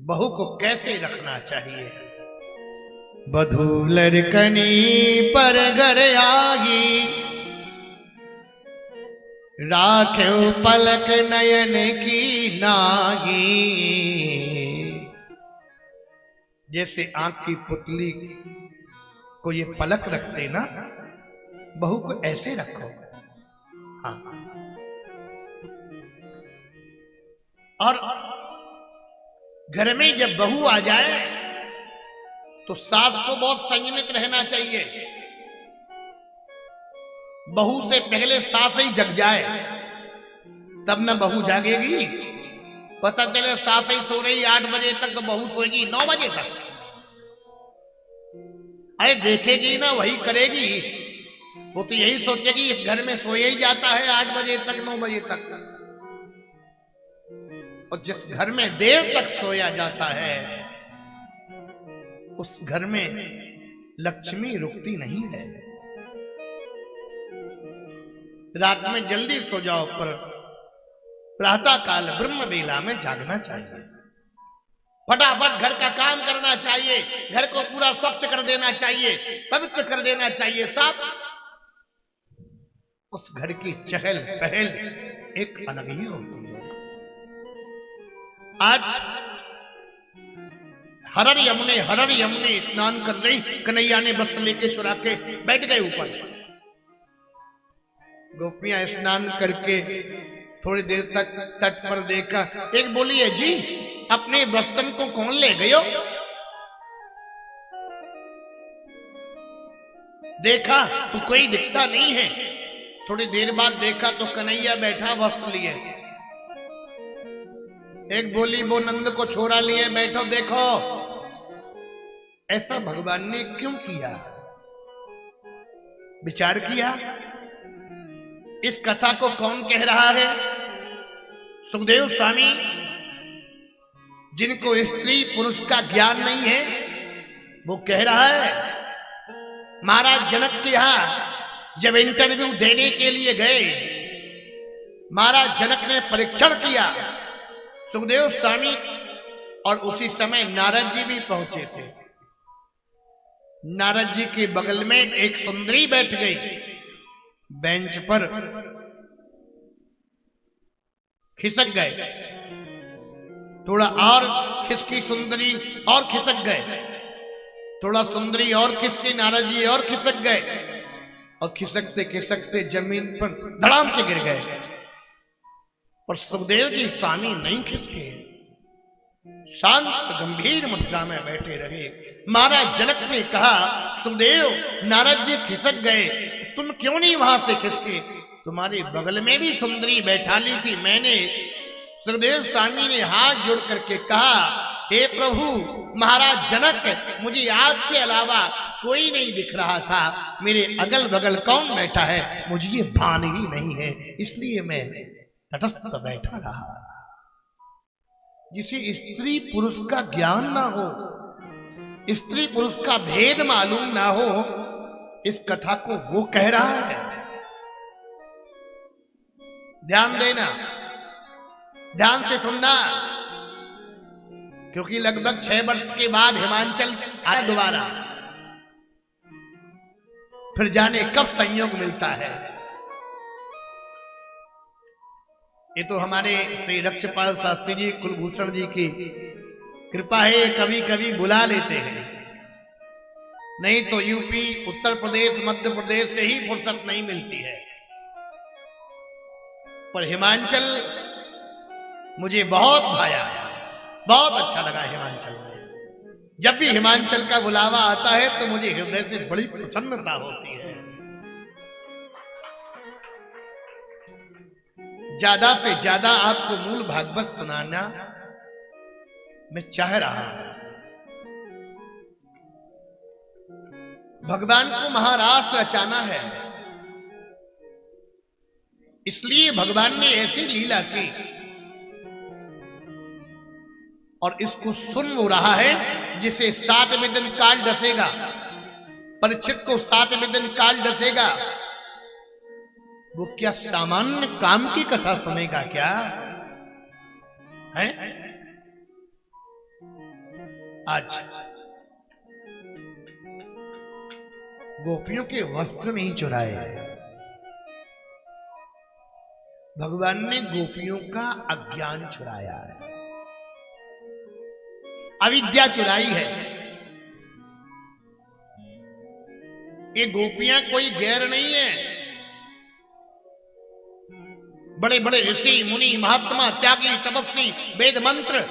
बहू को कैसे रखना चाहिए। बधू लड़कनी पर घर आई, राखे पलक नयन की नागी। जैसे आंख की पुतली को ये पलक रखते ना, बहू को ऐसे रखो। हाँ, और घर में जब बहू आ जाए तो सास को बहुत संयमित रहना चाहिए। बहू से पहले सास ही जग जाए तब ना बहू जागेगी। पता चले सास ही सो रही 8 बजे तक तो बहू सोएगी 9 बजे तक। अरे देखेगी ना, वही करेगी। वो तो यही सोचेगी इस घर में सोया ही जाता है 8 बजे तक 9 बजे तक। और जिस घर में देर तक सोया जाता है उस घर में लक्ष्मी रुकती नहीं है। रात में जल्दी सो जाओ, पर प्रातः काल ब्रह्म बेला में जागना चाहिए। फटाफट घर का काम करना चाहिए, घर को पूरा स्वच्छ कर देना चाहिए, पवित्र कर देना चाहिए। साथ उस घर की चहल पहल एक अलग ही होती है। आज हरर यमुने स्नान कर रही, कन्हैया ने वस्त्र लेके चुरा के बैठ गए ऊपर। गोपियां स्नान करके थोड़ी देर तक तट पर देखा। एक बोली है, जी अपने वस्त्र को कौन ले गयो? देखा तो कोई दिखता नहीं है। थोड़ी देर बाद देखा तो कन्हैया बैठा वस्त्र लिए। एक बोली, वो नंद को छोरा लिए बैठो, देखो ऐसा भगवान ने क्यों किया? विचार किया? इस कथा को कौन कह रहा है? सुखदेव स्वामी, जिनको स्त्री पुरुष का ज्ञान नहीं है, वो कह रहा है। महाराज जनक के यहां जब इंटरव्यू देने के लिए गए, महाराज जनक ने परीक्षण किया सुखदेव स्वामी, और उसी समय नारद जी भी पहुंचे थे। नारद जी के बगल में एक सुंदरी बैठ गई बेंच पर, खिसक गए। थोड़ा और खिसकी सुंदरी और खिसक गए, थोड़ा सुंदरी और खिसकी, नारद जी और खिसक गए, और खिसकते खिसकते जमीन पर धड़ाम से गिर गए। पर सुखदेव जी स्वामी नहीं खिसके, शांत गंभीर मुद्रा में बैठे रहे। महाराज जनक ने कहा, सुखदेव नारद जी खिसक गए, तुम क्यों नहीं वहां से खिसके? तुम्हारे बगल में भी सुंदरी बैठा ली थी मैंने। सुखदेव स्वामी ने हाथ जोड़ करके कहा, हे प्रभु महाराज जनक, मुझे आपके अलावा कोई नहीं दिख रहा था। मेरे अगल बगल कौन बैठा है मुझे ये भान ही नहीं है, इसलिए मैं तटस्थ बैठा रहा। जिसे स्त्री पुरुष का ज्ञान ना हो, स्त्री पुरुष का भेद मालूम ना हो, इस कथा को वो कह रहा है। ध्यान देना, ध्यान से सुनना, क्योंकि लगभग 6 वर्ष के बाद हिमांचल आया दोबारा। फिर जाने कब संयोग मिलता है। ये तो हमारे श्री रक्षपाल शास्त्री जी कुलभूषण जी की कृपा है, कभी कभी बुला लेते हैं, नहीं तो यूपी, उत्तर प्रदेश, मध्य प्रदेश से ही फुर्सत नहीं मिलती है। पर हिमाचल मुझे बहुत भाया, बहुत अच्छा लगा हिमाचल में। जब भी हिमाचल का बुलावा आता है तो मुझे हृदय से बड़ी प्रसन्नता होती है। ज्यादा से ज्यादा आपको मूल भागवत सुनाना मैं चाह रहा हूं। भगवान को महाराष्ट्र रचाना है, इसलिए भगवान ने ऐसी लीला की, और इसको सुन हो रहा है जिसे 7वें दिन काल डसेगा। परीक्षित को 7वें दिन काल डसेगा। वो क्या सामान्य काम की कथा सुनेगा क्या है? आज गोपियों के वस्त्र नहीं चुराए, भगवान ने गोपियों का अज्ञान चुराया है, अविद्या चुराई है। ये गोपियां कोई गैर नहीं है, बड़े बड़े ऋषि मुनि महात्मा त्यागी तपस्वी वेद मंत्र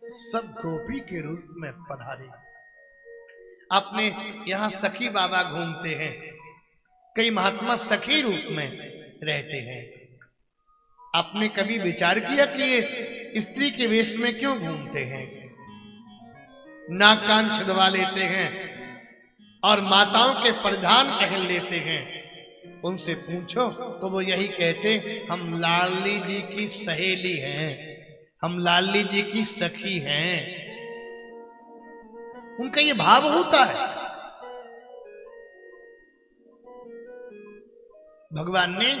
सब गोपी के रूप में पधारे। आपने यहां सखी बाबा घूमते हैं, कई महात्मा सखी रूप में रहते हैं। आपने कभी विचार किया कि ये स्त्री के वेश में क्यों घूमते हैं? नाक कान छिदवा लेते हैं और माताओं के परिधान पहन लेते हैं। उनसे पूछो तो वो यही कहते, हम लाली जी की सहेली हैं, हम लाली जी की सखी हैं। उनका ये भाव होता है। भगवान ने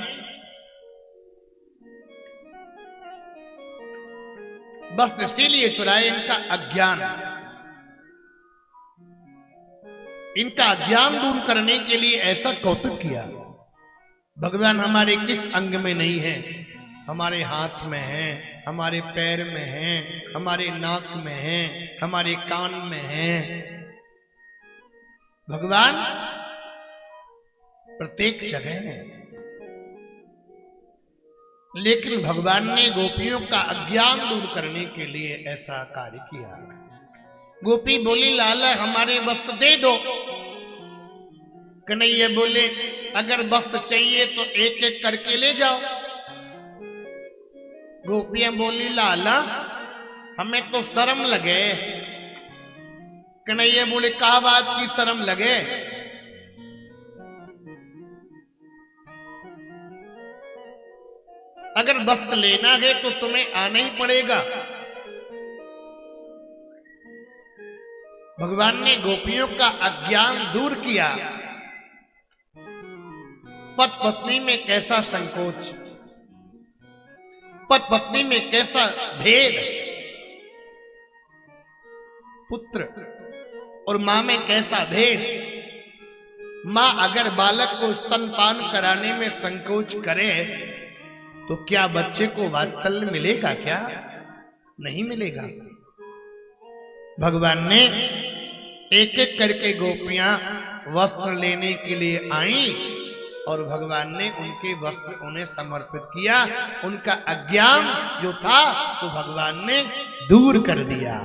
बस इसीलिए चुराए इनका अज्ञान, इनका अज्ञान दूर करने के लिए ऐसा कौतुक किया। भगवान हमारे किस अंग में नहीं है? हमारे हाथ में है, हमारे पैर में है, हमारे नाक में है, हमारे कान में है। भगवान प्रत्येक जगह है। लेकिन भगवान ने गोपियों का अज्ञान दूर करने के लिए ऐसा कार्य किया। गोपी बोली, लाला हमारे वस्त्र दे दो। कन्हैया बोले, अगर वस्त्र चाहिए तो एक एक करके ले जाओ। गोपियां बोली, लाला हमें तो शर्म लगे। कन्हैया बोले, कहा बात की शर्म लगे? अगर वस्त्र लेना है तो तुम्हें आना ही पड़ेगा। भगवान ने गोपियों का अज्ञान दूर किया। पति पत्नी में कैसा संकोच, पति पत्नी में कैसा भेद, पुत्र और मां में कैसा भेद। मां अगर बालक को स्तनपान कराने में संकोच करे तो क्या बच्चे को वात्सल्य मिलेगा? क्या नहीं मिलेगा। भगवान ने एक एक करके गोपियां वस्त्र लेने के लिए आई और भगवान ने उनके वस्त्र उन्हें समर्पित किया। उनका अज्ञान जो था तो भगवान ने दूर कर दिया।